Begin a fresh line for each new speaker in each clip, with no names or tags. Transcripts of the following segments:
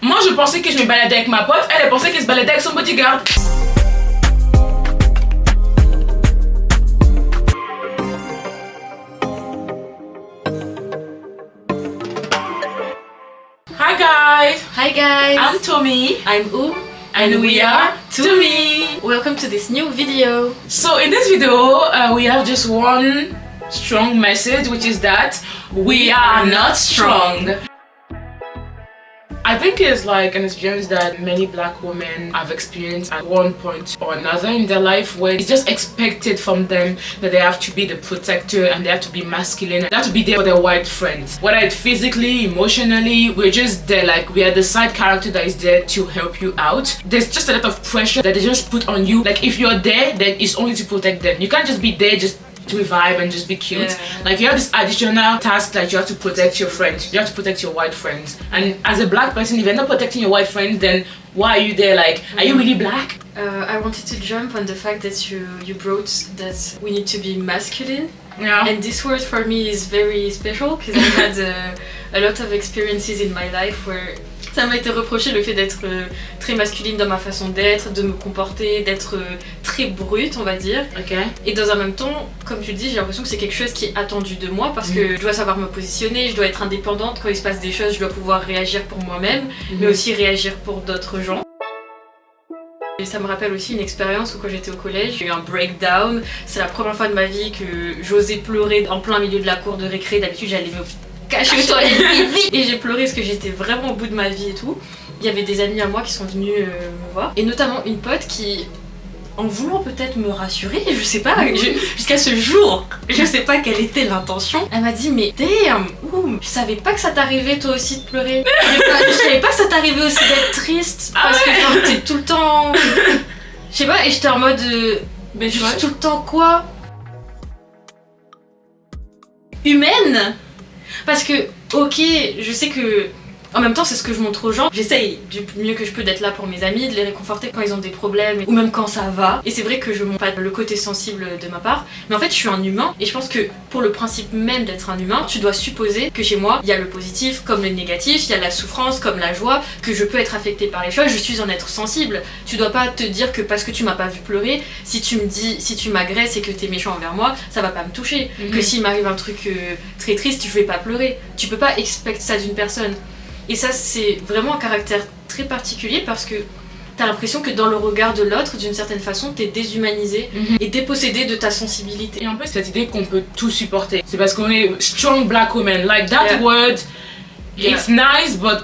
Moi, je pensais que je me baladais avec ma pote, elle pensait qu'elle se baladait avec son bodyguard. Hi guys!
Hi guys!
I'm Tommy.
I'm
And we are Tommy.
Welcome to this new video.
So in this video, we have just one strong message, which is that we are not strong. I think it's like an experience that many black women have experienced at one point or another in their life, where it's just expected from them that they have to be the protector and they have to be masculine and they have to be there for their white friends. Whether it's physically, emotionally, we're just there, like we are the side character that is there to help you out. There's just a lot of pressure that they just put on you. Like if you're there, then it's only to protect them. You can't just be there just to vibe and just be cute. Yeah. Like you have this additional task that you have to protect your friends. You have to protect your white friends. And as a black person, if you're not protecting your white friends, then why are you there? Like, are you really black?
I wanted to jump on the fact that you brought that we need to be masculine.
Yeah.
And this word for me is very special because I had a lot of experiences in my life where ça m'a été reproché le fait d'être très masculine dans ma façon d'être, de me comporter, d'être très brute on va dire.
Okay.
Et dans un même temps, comme tu le dis, j'ai l'impression que c'est quelque chose qui est attendu de moi parce que je dois savoir me positionner, je dois être indépendante, quand il se passe des choses je dois pouvoir réagir pour moi-même, mais aussi réagir pour d'autres gens. Et ça me rappelle aussi une expérience où quand j'étais au collège, j'ai eu un breakdown. C'est la première fois de ma vie que j'osais pleurer en plein milieu de la cour de récré. D'habitude j'allais me cacher aux toilettes vite. Et j'ai pleuré parce que j'étais vraiment au bout de ma vie et tout. Il y avait des amis à moi qui sont venus me voir. Et notamment une pote qui, en voulant peut-être me rassurer, je sais pas, jusqu'à ce jour, je sais pas quelle était l'intention. Elle m'a dit mais damn, je savais pas que ça t'arrivait toi aussi de pleurer. Je savais pas que ça t'arrivait aussi d'être triste. Parce que genre t'es tout le temps... Je sais pas, et j'étais en mode... mais je suis tout le temps quoi? Humaine? Parce que, ok, je sais que en même temps c'est ce que je montre aux gens. J'essaye du mieux que je peux d'être là pour mes amis, de les réconforter quand ils ont des problèmes ou même quand ça va. Et c'est vrai que je montre pas le côté sensible de ma part, mais en fait je suis un humain et je pense que pour le principe même d'être un humain, tu dois supposer que chez moi il y a le positif comme le négatif, il y a la souffrance comme la joie, que je peux être affectée par les choses, je suis un être sensible. Tu dois pas te dire que parce que tu m'as pas vu pleurer, si tu m'agresses et que t'es méchant envers moi, ça va pas me toucher. Que s'il m'arrive un truc très triste, je vais pas pleurer. Tu peux pas expecter ça d'une personne. Et ça c'est vraiment un caractère très particulier parce que t'as l'impression que dans le regard de l'autre, d'une certaine façon, t'es déshumanisé et dépossédé de ta sensibilité.
Et un peu cette idée qu'on peut tout supporter. C'est parce qu'on est strong black women. Like that word, it's nice, but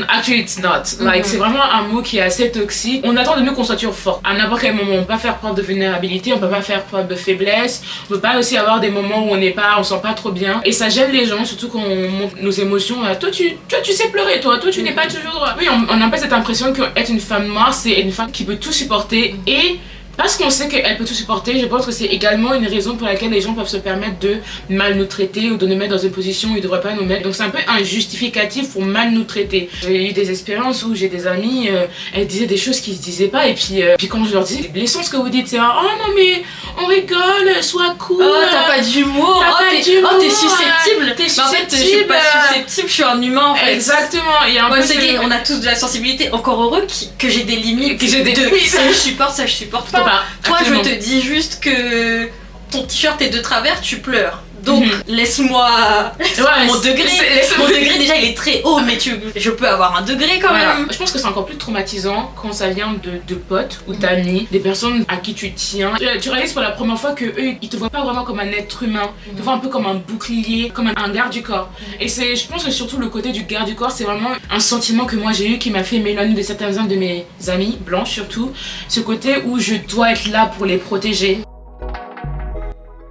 actually it's not. Like c'est vraiment un mot qui est assez toxique. On attend de nous qu'on soit toujours fort. À n'importe quel moment, on peut pas faire preuve de vulnérabilité, on peut pas faire preuve de faiblesse, on peut pas aussi avoir des moments où on se sent pas trop bien. Et ça gêne les gens, surtout quand on montre nos émotions. Toi tu sais pleurer, toi tu n'es pas toujours... Oui, on a pas cette impression qu'être une femme noire, c'est une femme qui peut tout supporter et... Parce qu'on sait qu'elle peut tout supporter, je pense que c'est également une raison pour laquelle les gens peuvent se permettre de mal nous traiter ou de nous mettre dans une position où ils ne devraient pas nous mettre. Donc c'est un peu un justificatif pour mal nous traiter. J'ai eu des expériences où j'ai des amies, elles disaient des choses qu'ils se disaient pas et puis quand je leur dis c'est blessant ce que vous dites, c'est oh non mais on rigole, sois cool.
Oh t'as pas d'humour, t'es susceptible.
T'es susceptible.
En fait je suis pas susceptible, je suis un humain en fait.
Exactement. Et
on a tous de la sensibilité, encore heureux que j'ai des limites.
Que j'ai des limites.
Ça je supporte pas. Toi je te dis juste que ton t-shirt est de travers, tu pleures. Donc laisse-moi mon degré. Mon degré déjà il est très haut, mais je peux avoir un degré quand même.
Je pense que c'est encore plus traumatisant quand ça vient de potes ou d'amis, des personnes à qui tu tiens. Tu réalises pour la première fois que eux ils te voient pas vraiment comme un être humain, ils te voient un peu comme un bouclier, comme un garde du corps. Et je pense que surtout le côté du garde du corps, c'est vraiment un sentiment que moi j'ai eu qui m'a fait m'éloigner de certains de mes amis, blanches surtout. Ce côté où je dois être là pour les protéger.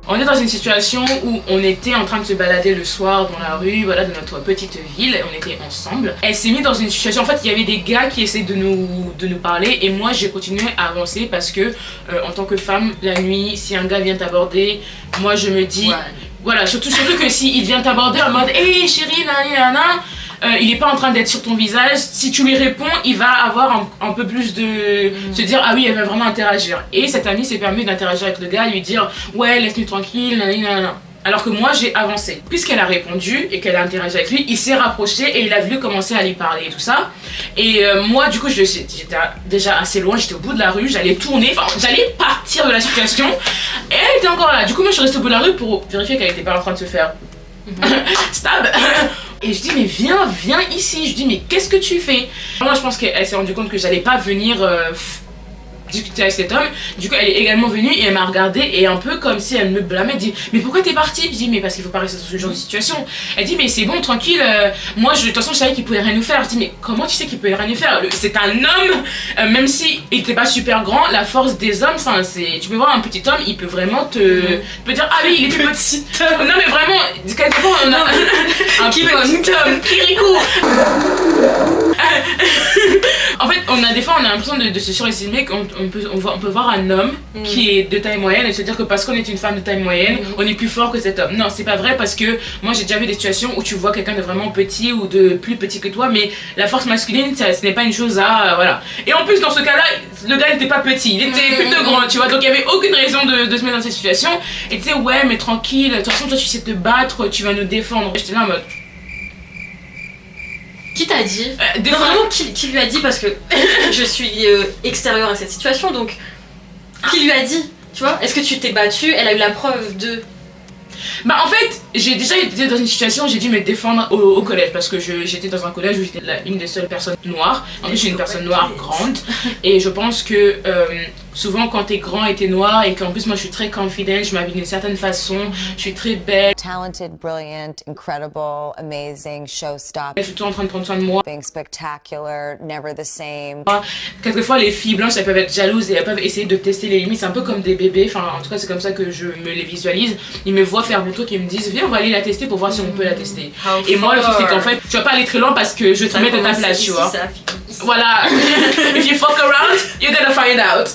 On est dans une situation où on était en train de se balader le soir dans la rue, voilà, de notre petite ville, on était ensemble. Elle s'est mise dans une situation, en fait il y avait des gars qui essaient de nous parler et moi j'ai continué à avancer parce que en tant que femme, la nuit, si un gars vient t'aborder, moi je me dis, voilà, surtout que s'il vient t'aborder en mode hey chérie, il est pas en train d'être sur ton visage, si tu lui réponds, il va avoir un peu plus de... se dire ah oui, elle va vraiment interagir. Et cette amie s'est permis d'interagir avec le gars, lui dire ouais laisse-nous tranquille, Alors que moi j'ai avancé. Puisqu'elle a répondu et qu'elle a interagi avec lui, il s'est rapproché et il a voulu commencer à lui parler et tout ça. Et moi du coup j'étais déjà assez loin, j'étais au bout de la rue, j'allais tourner, enfin j'allais partir de la situation. Et elle était encore là. Du coup moi je suis restée au bout de la rue pour vérifier qu'elle était pas en train de se faire stab. Et je dis mais viens ici. Je dis mais qu'est-ce que tu fais? Moi je pense qu'elle s'est rendue compte que j'allais pas venir discuter avec cet homme. Du coup elle est également venue et elle m'a regardée et un peu comme si elle me blâmait. Elle dit mais pourquoi t'es partie? Je dis mais parce qu'il faut pas rester dans ce genre de situation. Elle dit mais c'est bon tranquille, moi de toute façon je savais qu'il pouvait rien nous faire. Je dis mais comment tu sais qu'il pouvait rien nous faire? C'est un homme, même si il était pas super grand, la force des hommes, enfin c'est, tu peux voir un petit homme, il peut vraiment te dire ah oui il est plus petit. Non mais vraiment quelquefois on a un petit homme Kirikou. En fait on a des fois on a l'impression de se surestimer, qu'on peut voir un homme qui est de taille moyenne et se dire que parce qu'on est une femme de taille moyenne on est plus fort que cet homme. Non c'est pas vrai, parce que moi j'ai déjà vu des situations où tu vois quelqu'un de vraiment petit ou de plus petit que toi, mais la force masculine ce n'est pas une chose à voilà. Et en plus dans ce cas là le gars n'était pas petit, il était plutôt grand, tu vois, donc il y avait aucune raison de se mettre dans cette situation. Et tu sais ouais mais tranquille, de toute façon toi tu sais te battre, tu vas nous défendre. J'étais là en mode
qui t'a dit non, vraiment, qui lui a dit, parce que je suis extérieure à cette situation, donc qui lui a dit, tu vois? Est-ce que tu t'es battue? Elle a eu la preuve de...
Bah en fait, j'ai déjà été dans une situation où j'ai dû me défendre au collège, parce que j'étais dans un collège où j'étais une des seules personnes noires. En plus je suis une personne noire grande et je pense que souvent quand t'es grand et t'es noir et qu'en plus moi je suis très confident, je m'habille d'une certaine façon, je suis très belle.
Talented, brilliant, incredible, amazing, showstopper.
Je suis toujours en train de prendre soin de moi.
Being spectacular, never the same.
Quelquefois les filles blanches elles peuvent être jalouses et elles peuvent essayer de tester les limites, c'est un peu comme des bébés, enfin en tout cas c'est comme ça que je me les visualise. Ils me voient faire mon truc et ils me disent viens on va aller la tester pour voir si on peut la tester. Et moi le truc c'est qu'en fait tu vas pas aller très loin parce que je vais te mettre à ta place, tu vois. Voilà. If you fuck around, you're gonna find out.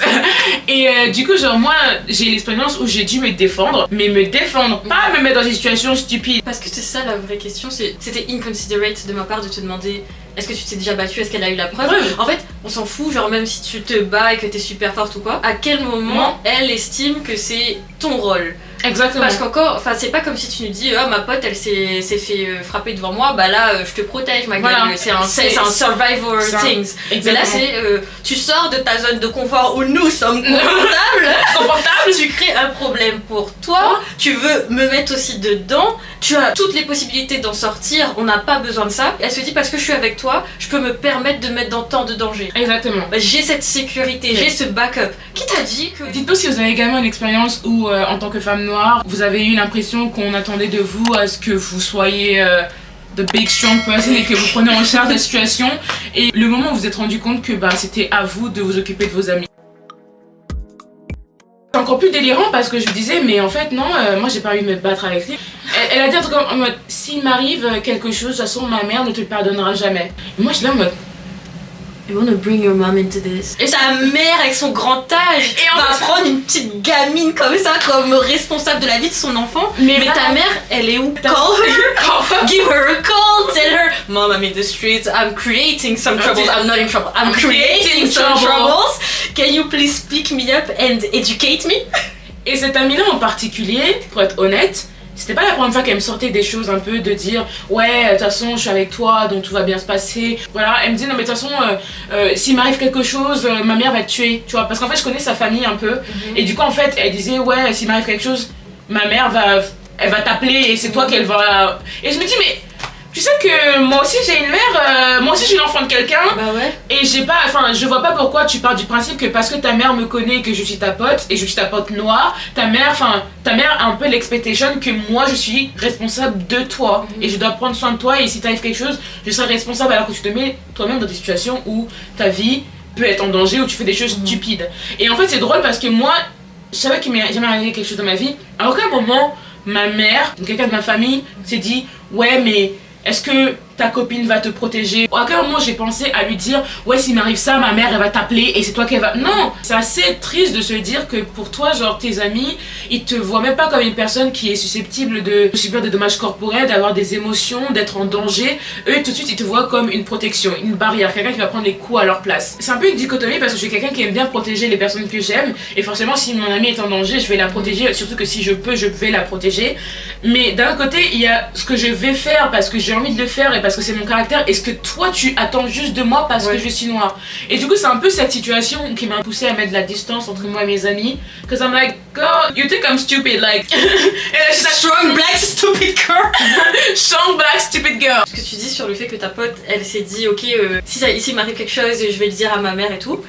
Et du coup genre moi j'ai l'expérience où j'ai dû me défendre, mais me défendre, pas me mettre dans une situation stupide.
Parce que c'est ça la vraie question, c'était inconsiderate de ma part de te demander est-ce que tu t'es déjà battue, est-ce qu'elle a eu la preuve. En fait on s'en fout, genre même si tu te bats et que t'es super forte ou quoi, à quel moment elle estime que c'est ton rôle.
Exactement.
Parce qu'encore, enfin c'est pas comme si tu nous dis oh ma pote elle s'est fait frapper devant moi, bah là je te protège ma gueule, voilà. C'est un survivor things. Mais là c'est tu sors de ta zone de confort où nous sommes confortables, tu crées un problème pour toi, tu veux me mettre aussi dedans, tu as toutes les possibilités d'en sortir, on n'a pas besoin de ça. Elle se dit parce que je suis avec toi, je peux me permettre de mettre dans tant de danger.
Exactement.
Bah, j'ai cette sécurité, j'ai ce backup. Qui t'a dit que...
Dites-nous si vous avez également une expérience où en tant que femme noire, vous avez eu l'impression qu'on attendait de vous à ce que vous soyez the big strong person et que vous prenez en charge la situation, et le moment où vous vous êtes rendu compte que bah, c'était à vous de vous occuper de vos amis. C'est encore plus délirant parce que je me disais mais en fait non, moi j'ai pas envie de me battre avec lui. Elle a dit un truc en mode s'il m'arrive quelque chose, de toute façon ma mère ne te le pardonnera jamais. Et moi je suis là en mode
You wanna bring your mom into this. Et sa mère avec son grand âge va prendre une petite gamine comme ça comme responsable de la vie de son enfant. Mais ta mère, elle est où? Call her, give her a call, tell her Mom, I'm in the streets, I'm creating some troubles. I'm not in trouble, I'm creating some troubles. Can you please pick me up and educate me?
Et cette amie-là en particulier, pour être honnête, c'était pas la première fois qu'elle me sortait des choses un peu de dire ouais de toute façon je suis avec toi donc tout va bien se passer, voilà. Elle me dit non mais de toute façon s'il m'arrive quelque chose ma mère va te tuer, tu vois, parce qu'en fait je connais sa famille un peu et du coup en fait elle disait ouais s'il m'arrive quelque chose ma mère va t'appeler et c'est toi qu'elle va, et je me dis mais tu sais que moi aussi j'ai une mère, moi aussi je suis l'enfant de quelqu'un.
Bah ouais.
Et je vois pas pourquoi tu pars du principe que parce que ta mère me connaît et que je suis ta pote et je suis ta pote noire, ta mère a un peu l'expectation que moi je suis responsable de toi et je dois prendre soin de toi et si t'arrive quelque chose, je serai responsable, alors que tu te mets toi-même dans des situations où ta vie peut être en danger, où tu fais des choses stupides. Et en fait c'est drôle parce que moi, je savais qu'il m'est jamais arrivé quelque chose dans ma vie. À aucun moment, ma mère, quelqu'un de ma famille, s'est dit ouais mais est-ce que ta copine va te protéger. À quel moment j'ai pensé à lui dire ouais, s'il m'arrive ça, ma mère elle va t'appeler et c'est toi qui va. Non, c'est assez triste de se dire que pour toi, genre tes amis, ils te voient même pas comme une personne qui est susceptible de subir des dommages corporels, d'avoir des émotions, d'être en danger. Eux tout de suite ils te voient comme une protection, une barrière, quelqu'un qui va prendre les coups à leur place. C'est un peu une dichotomie parce que je suis quelqu'un qui aime bien protéger les personnes que j'aime et forcément si mon ami est en danger, je vais la protéger, surtout que si je peux, je vais la protéger. Mais d'un côté, il y a ce que je vais faire parce que j'ai envie de le faire et parce que c'est mon caractère et ce que toi tu attends juste de moi parce que je suis noire. Et du coup, c'est un peu cette situation qui m'a poussé à mettre de la distance entre moi et mes amis. Because I'm like, girl, you think I'm stupid, like. And she's like, strong black stupid girl. Strong black stupid girl.
Ce que tu dis sur le fait que ta pote, elle s'est dit, ok, si il m'arrive quelque chose, je vais le dire à ma mère et tout.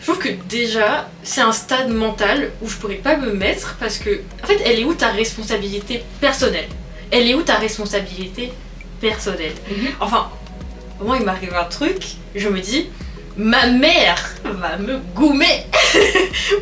Je trouve que déjà, c'est un stade mental où je pourrais pas me mettre parce que, en fait, elle est où ta responsabilité personnelle? Elle est où ta responsabilité personnelle? Enfin, moi, il m'arrive un truc, je me dis, ma mère va me goumer,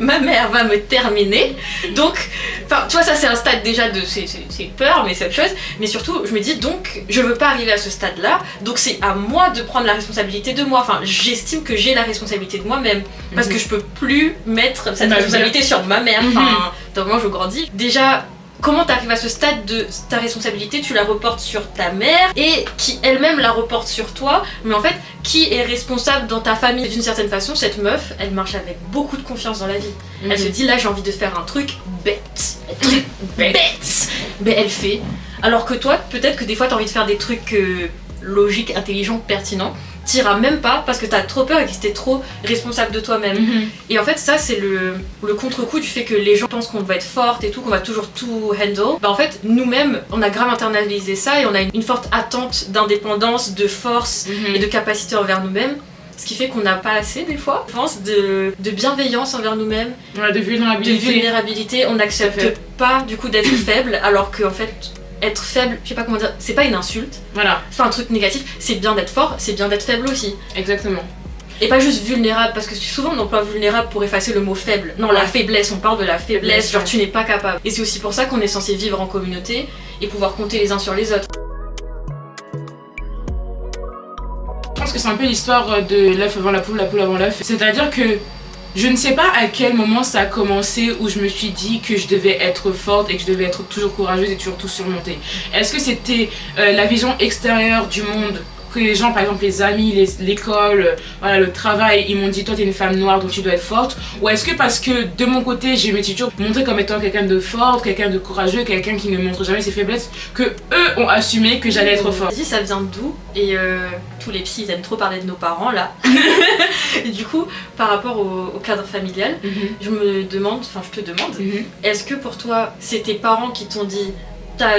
ma mère va me terminer. Donc, enfin, tu vois, ça c'est un stade déjà de, c'est peur, mais c'est autre chose. Mais surtout, je me dis donc, je veux pas arriver à ce stade-là. Donc c'est à moi de prendre la responsabilité de moi. Enfin, j'estime que j'ai la responsabilité de moi-même parce que je peux plus mettre cette responsabilité sur ma mère. Enfin, dans le moment où je grandis, déjà. Comment t'arrives à ce stade de ta responsabilité, tu la reportes sur ta mère et qui elle-même la reporte sur toi. Mais en fait, qui est responsable dans ta famille? D'une certaine façon, cette meuf, elle marche avec beaucoup de confiance dans la vie. Elle se dit là, j'ai envie de faire un truc bête. Bête. Mais elle fait. Alors que toi, peut-être que des fois, t'as envie de faire des trucs logiques, intelligents, pertinents. T'iras même pas parce que t'as trop peur et que t'es trop responsable de toi-même. Et en fait, ça, c'est le contre-coup du fait que les gens pensent qu'on va être forte et tout, qu'on va toujours tout handle. Bah en fait, nous-mêmes, on a grave internalisé ça et on a une forte attente d'indépendance, de force et de capacité envers nous-mêmes. Ce qui fait qu'on n'a pas assez, des fois, je pense, de bienveillance envers nous-mêmes.
Ouais, de vulnérabilité.
On n'accepte pas, du coup, d'être faible alors qu'en fait... Être faible, je sais pas comment dire, c'est pas une insulte.
Voilà.
C'est pas un truc négatif, c'est bien d'être fort, c'est bien d'être faible aussi.
Exactement.
Et pas juste vulnérable, parce que souvent on emploie vulnérable pour effacer le mot faible. Non, la faiblesse, on parle de la faiblesse, genre tu n'es pas capable. Et c'est aussi pour ça qu'on est censé vivre en communauté et pouvoir compter les uns sur les autres.
Je pense que c'est un peu l'histoire de l'œuf avant la poule avant l'œuf. C'est-à-dire que je ne sais pas à quel moment ça a commencé où je me suis dit que je devais être forte et que je devais être toujours courageuse et toujours tout surmonter. Est-ce que c'était la vision extérieure du monde que les gens, par exemple les amis, l'école, voilà, le travail, ils m'ont dit toi t'es une femme noire donc tu dois être forte? Ou est-ce que parce que de mon côté je m'étais toujours montrée comme étant quelqu'un de forte, quelqu'un de courageux, quelqu'un qui ne montre jamais ses faiblesses, que eux ont assumé que j'allais être forte?
Ça vient d'où? Et tous les psys ils aiment trop parler de nos parents là. Et du coup par rapport au cadre familial, je me demande, enfin je te demande, est-ce que pour toi c'est tes parents qui t'ont dit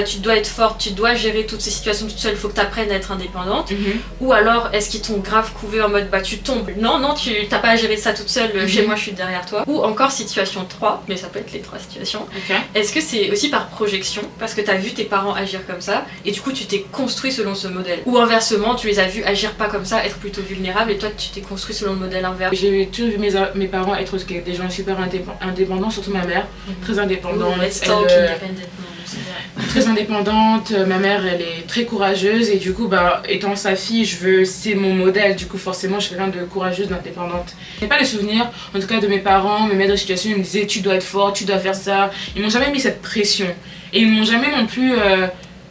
tu dois être forte, tu dois gérer toutes ces situations toute seule, il faut que tu apprennes à être indépendante? Ou alors est-ce qu'ils t'ont grave couvé en mode bah tu tombes, non tu t'as pas à gérer ça toute seule, chez moi je suis derrière toi? Ou encore situation 3, mais ça peut être les 3 situations, est-ce que c'est aussi par projection parce que t'as vu tes parents agir comme ça et du coup tu t'es construit selon ce modèle? Ou inversement tu les as vus agir pas comme ça, être plutôt vulnérables et toi tu t'es construit selon le modèle inverse?
J'ai toujours vu mes parents être des gens super indépendants, surtout ma mère, très indépendante. Très indépendante, ma mère elle est très courageuse et du coup bah étant sa fille c'est mon modèle, du coup forcément je suis quelqu'un de courageuse, d'indépendante. Je n'ai pas le souvenir en tout cas de mes parents me mettre dans une situation où ils me disaient tu dois être forte, tu dois faire ça. Ils m'ont jamais mis cette pression et ils m'ont jamais non plus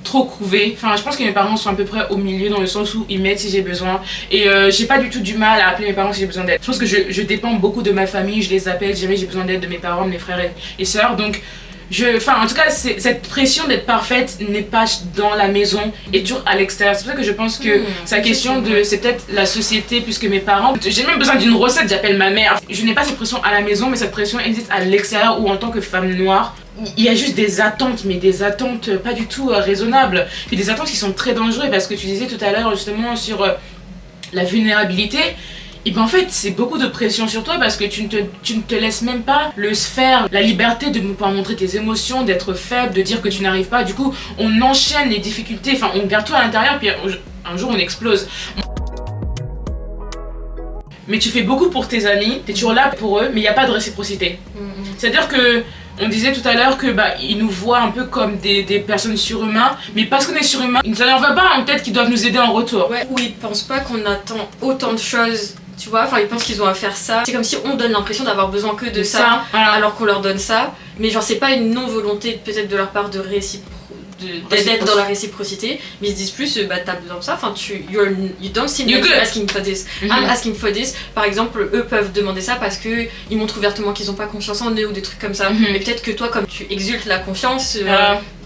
trop couvé. Enfin je pense que mes parents sont à peu près au milieu dans le sens où ils m'aident si j'ai besoin et j'ai pas du tout du mal à appeler mes parents si j'ai besoin d'aide. Je pense que je dépends beaucoup de ma famille, je les appelle si jamais j'ai besoin d'aide de mes parents, de mes frères et sœurs, donc en tout cas, cette pression d'être parfaite n'est pas dans la maison et toujours à l'extérieur. C'est pour ça que je pense que c'est la question de, c'est peut-être la société plus que mes parents. J'ai même besoin d'une recette, j'appelle ma mère. Je n'ai pas cette pression à la maison, mais cette pression existe à l'extérieur où en tant que femme noire, il y a juste des attentes, mais des attentes pas du tout raisonnables. Puis des attentes qui sont très dangereuses parce que tu disais tout à l'heure justement sur la vulnérabilité. Et ben en fait c'est beaucoup de pression sur toi parce que tu ne te laisses même pas le faire, la liberté de pouvoir montrer tes émotions, d'être faible, de dire que tu n'arrives pas. Du coup on enchaîne les difficultés, enfin on garde tout à l'intérieur puis un jour on explose. Mais tu fais beaucoup pour tes amis, t'es toujours là pour eux, mais il n'y a pas de réciprocité. C'est-à-dire que On disait tout à l'heure que ils nous voient un peu comme des personnes surhumaines, mais parce qu'on est surhumain, ça leur va pas en tête qu'ils doivent nous aider en retour.
Ouais, ou ils pensent pas qu'on attend autant de choses, tu vois, enfin ils pensent qu'ils ont à faire ça. C'est comme si on donne l'impression d'avoir besoin que de ça,
voilà.
alors qu'on leur donne ça, mais genre c'est pas une non-volonté peut-être de leur part d'être dans la réciprocité, mais ils se disent plus t'as besoin de ça, enfin you don't seem like you're asking for this, I'm asking for this. Par exemple, eux peuvent demander ça parce que ils montrent ouvertement qu'ils ont pas confiance en eux ou des trucs comme ça, mais peut-être que toi comme tu exultes la confiance,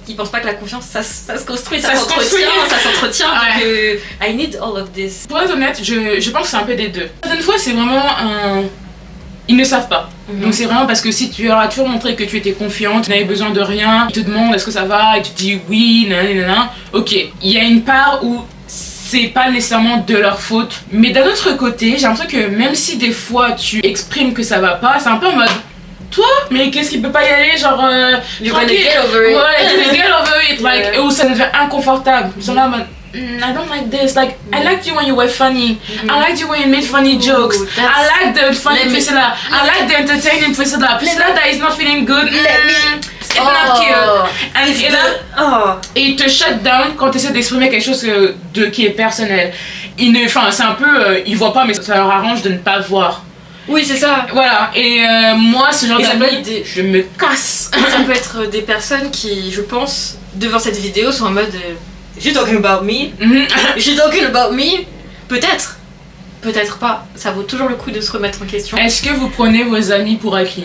ils pensent pas que la confiance ça se construit, ça s'entretient, donc I need all of this.
Pour être honnête, je pense que c'est un peu des deux. Certaines fois c'est vraiment ils ne savent pas. Donc c'est vraiment parce que si tu leur as toujours montré que tu étais confiante, tu n'avais besoin de rien, ils te demandent est-ce que ça va et tu te dis oui, nanana, ok. Il y a une part où c'est pas nécessairement de leur faute, mais d'un autre côté, j'ai l'impression que même si des fois tu exprimes que ça va pas, c'est un peu en mode toi, mais qu'est-ce qu'il peut pas y aller, genre
You're gonna get over it.
Ouais, you're gonna get over it, like, ou ça devient inconfortable. Ils sont là en mode I don't like this. Like, I liked you when you were funny. I liked you when you made funny jokes. I like the funny Priscilla. I like the entertaining Priscilla. Priscilla that is not feeling good. It's not cute. Et il te shut down quand tu essaies d'exprimer quelque chose qui est personnel. C'est un peu, ils voient pas, mais ça leur arrange de ne pas voir.
Oui, c'est ça.
Voilà, et moi, ce genre d'amis, je me casse.
Ça peut être des personnes qui, je pense, devant cette vidéo, sont en mode Is she talking about me? Is she talking about me? Peut-être pas. Ça vaut toujours le coup de se remettre en question.
Est-ce que vous prenez vos amis pour acquis?